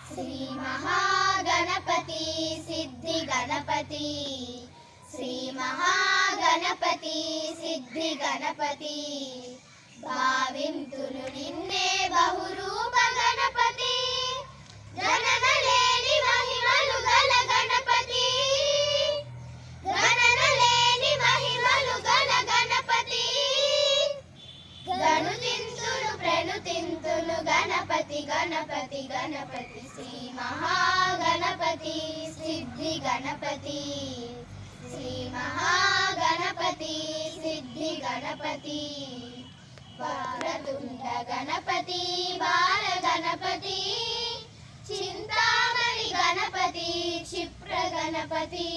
శ్రీ మహాగణపతి సిద్ధి గణపతి శ్రీ మహాగణపతి సిద్ధి గణపతి భావింతును నిన్నే బహురూప గణపతి గణన లేని మహిమలు గల గణపతి గణన లేని మహిమలు గల గణపతి గణుతింతును ప్రణుతింతును గణపతి గణపతి గణపతి శ్రీ మహాగణపతి సిద్ధి గణపతి శ్రీ మహాగణపతి సిద్ధి గణపతి వక్రతుండ గణపతి బాల గణపతి చింతామణి గణపతి క్షిప్ర గణపతి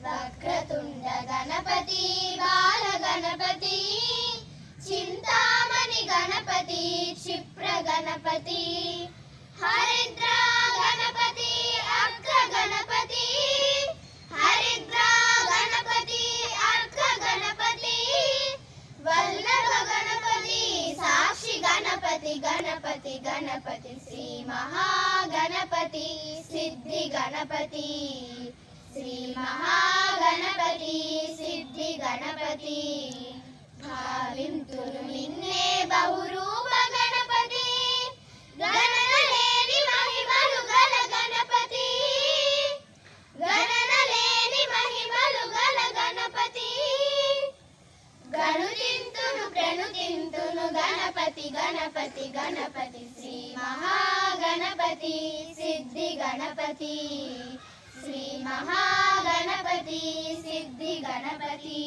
వక్రతుండ గణపతి బాల గణపతి చింతామణి గణపతి క్షిప్ర గణపతి హరిద్ర గణపతి అర్క గణపతి హరిద్ర గణపతి అర్క గణపతి వల్లభ గణపతి సాక్షి గణపతి గణపతి గణపతి శ్రీ మహాగణపతి సిద్ధి గణపతి శ్రీ మహాగణపతి సిద్ధి గణపతి భావింతును నిన్నే బహురూప గణపతి గణన లేని మహిమలు గల గణపతి గణన లేని మహిమలు గల గణపతి గణుతింతును ప్రణుతింతును గణపతి గణపతి గణపతి శ్రీ మహాగణపతి సిద్ధి గణపతి శ్రీ మహాగణపతి సిద్ధి గణపతి